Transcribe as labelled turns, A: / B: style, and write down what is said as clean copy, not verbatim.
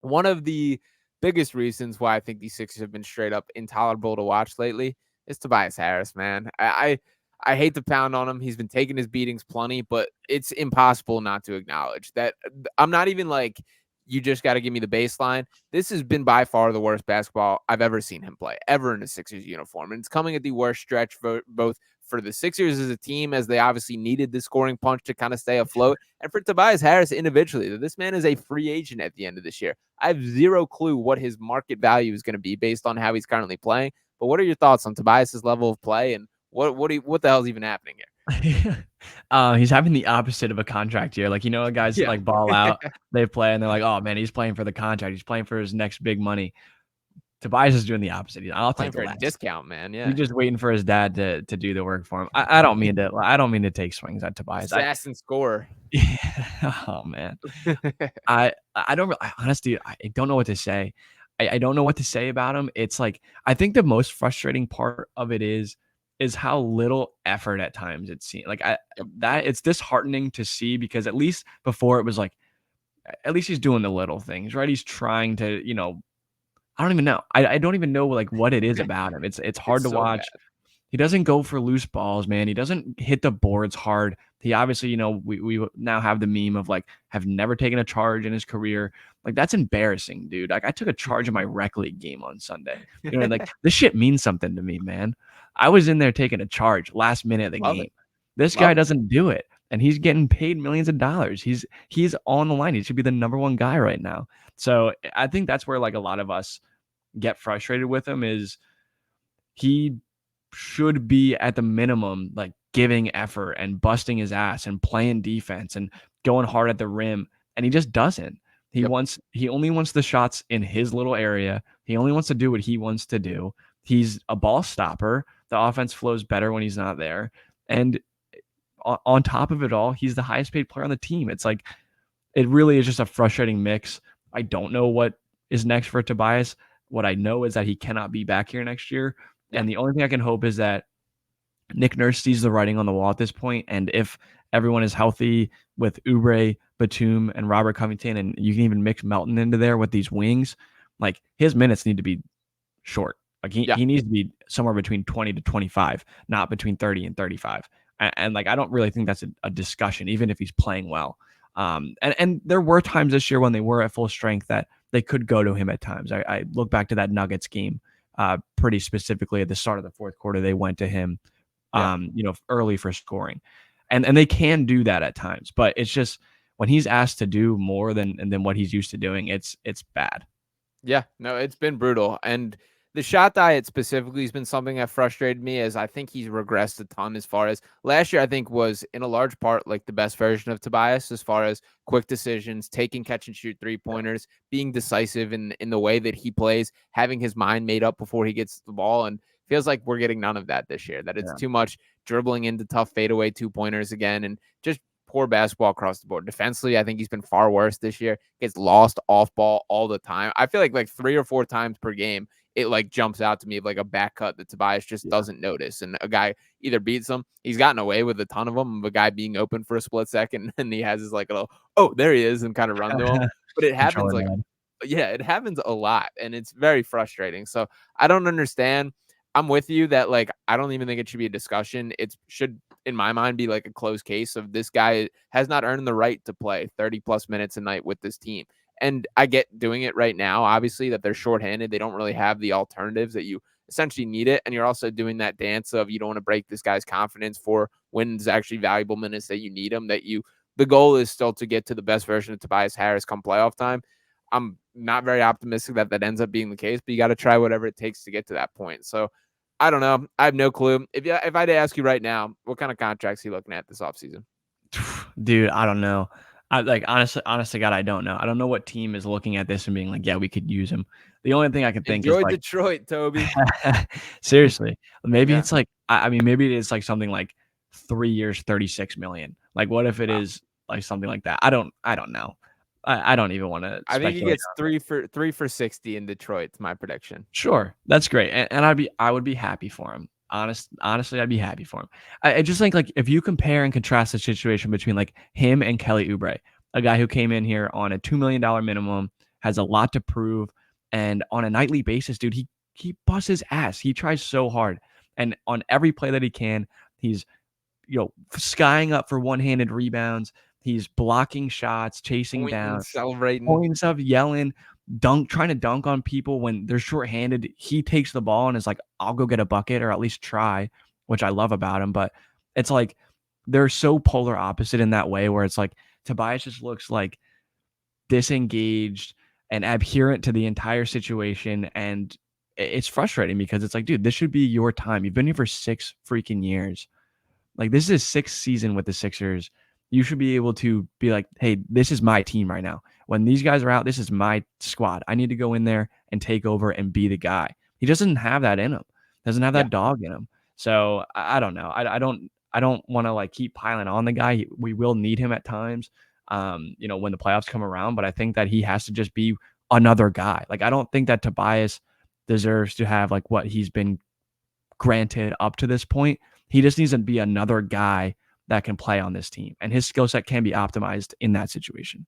A: One of the biggest reasons why I think these Sixers have been straight up intolerable to watch lately is Tobias Harris, man. I hate to pound on him. He's been taking his beatings plenty, but it's impossible not to acknowledge that. I'm not even like, you just got to give me the baseline. This has been by far the worst basketball I've ever seen him play, ever in a Sixers uniform. And it's coming at the worst stretch for both for the Sixers as a team, as they obviously needed the scoring punch to kind of stay afloat, and for Tobias Harris individually. This man is a free agent at the end of this year. I have zero clue what his market value is going to be based on how he's currently playing. But what are your thoughts on Tobias's level of play, and what the hell is even happening here?
B: He's having the opposite of a contract year. Like, guys
A: Yeah.
B: like ball out, they play, and they're like, oh man, he's playing for the contract. He's playing for his next big money. Tobias is doing the opposite. I'll
A: Playing
B: take the
A: for a
B: less.
A: discount, man.
B: He's
A: Yeah.
B: just waiting for his dad to do the work for him. I don't mean to take swings at Tobias.
A: Assassin scorer.
B: Oh man. I don't honestly, I don't know what to say. I don't know what to say about him. It's like, I think the most frustrating part of it is how little effort at times it seems. Like, that it's disheartening to see, because at least before it was like, at least he's doing the little things, right? He's trying to, I don't even know. I don't even know like what it is about him. It's hard
A: It's
B: to
A: so bad.
B: watch. He doesn't go for loose balls, man. He doesn't hit the boards hard. He obviously, we now have the meme of like, have never taken a charge in his career. Like, that's embarrassing, dude. Like, I took a charge in my rec league game on Sunday. Like, this shit means something to me, man. I was in there taking a charge last minute of the
A: Love
B: game.
A: it.
B: This guy
A: Love it.
B: doesn't do it, and he's getting paid millions of dollars. He's on the line. He should be the number one guy right now. So I think that's where like a lot of us get frustrated with him, is he should be at the minimum like giving effort and busting his ass and playing defense and going hard at the rim, and he just doesn't.
A: Yep.
B: He only wants the shots in his little area. He only wants to do what he wants to do. He's a ball stopper. The offense flows better when he's not there. And on top of it all, he's the highest paid player on the team. It's like, it really is just a frustrating mix. I don't know what is next for Tobias. What I know is that he cannot be back here next year.
A: Yeah.
B: And the only thing I can hope is that Nick Nurse sees the writing on the wall at this point. And if everyone is healthy with Oubre, Batum, and Robert Covington, and you can even mix Melton into there with these wings, like, his minutes need to be short. Like,
A: Yeah.
B: he needs to be somewhere between 20 to 25, not between 30 and 35. And like, I don't really think that's a discussion, even if he's playing well. And there were times this year when they were at full strength that they could go to him at times. I look back to that Nuggets game pretty specifically at the start of the fourth quarter. They went to him,
A: Yeah.
B: early for scoring, and they can do that at times. But it's just, when he's asked to do more than what he's used to doing, it's bad.
A: Yeah, no, it's been brutal. And the shot diet specifically has been something that frustrated me, as I think he's regressed a ton. As far as last year, I think was in a large part like the best version of Tobias, as far as quick decisions, taking catch and shoot 3-pointers, being decisive in the way that he plays, having his mind made up before he gets the ball. And feels like we're getting none of that this year, that it's
B: Yeah.
A: too much dribbling into tough fadeaway 2-pointers again, and just poor basketball across the board. Defensively, I think he's been far worse this year. Gets lost off ball all the time. I feel like 3 or 4 times per game, it like jumps out to me of like a back cut that Tobias just
B: Yeah.
A: doesn't notice. And a guy either beats him. He's gotten away with a ton of them, of a guy being open for a split second, and he has his like a little, oh, there he is, and kind of run to him. But it happens
B: Controller
A: like,
B: nod.
A: yeah, it happens a lot, and it's very frustrating. So I don't understand. I'm with you that like, I don't even think it should be a discussion. It should, in my mind, be like a closed case of this guy has not earned the right to play 30 plus minutes a night with this team. And I get doing it right now, obviously, that they're shorthanded. They don't really have the alternatives that you essentially need it. And you're also doing that dance of, you don't want to break this guy's confidence for when it's actually valuable minutes that you need him, the goal is still to get to the best version of Tobias Harris come playoff time. I'm not very optimistic that that ends up being the case, but you got to try whatever it takes to get to that point. So I don't know. I have no clue. If I had to ask you right now, what kind of contracts are you looking at this offseason?
B: Dude, I don't know. I like, honestly, God, I don't know. I don't know what team is looking at this and being like, yeah, we could use him. The only thing I can think is
A: Enjoy
B: like,
A: Detroit, Toby.
B: seriously, maybe
A: Yeah.
B: it's like, I mean, maybe it's like something like 3 years, 36 million. Like, what if it
A: Wow.
B: is like something like that? I don't know. I don't even want to
A: I think he
B: speculate.
A: gets three for 60 in Detroit. It's my prediction.
B: Sure, that's great, and I would be happy for him. Honestly, I'd be happy for him. I just think like, if you compare and contrast the situation between like him and Kelly Oubre, a guy who came in here on a $2 million minimum, has a lot to prove. And on a nightly basis, dude, he busts his ass. He tries so hard. And on every play that he can, he's skying up for one-handed rebounds. He's blocking shots, chasing
A: Pointing,
B: down,
A: celebrating.
B: pointing stuff, yelling, trying to dunk on people when they're shorthanded. He takes the ball and is like, I'll go get a bucket or at least try, which I love about him. But it's like they're so polar opposite in that way where it's like Tobias just looks like disengaged and adherent to the entire situation. And it's frustrating because it's like, dude, this should be your time. You've been here for 6 freaking years. Like, this is his 6th season with the Sixers. You should be able to be like, hey, this is my team right now. When these guys are out, this is my squad. I need to go in there and take over and be the guy. He doesn't have that in him. Doesn't have
A: Yeah.
B: that dog in him. So I don't know. I don't want to like keep piling on the guy. We will need him at times. When the playoffs come around, but I think that he has to just be another guy. Like, I don't think that Tobias deserves to have like what he's been granted up to this point. He just needs to be another guy that can play on this team, and his skill set can be optimized in that situation.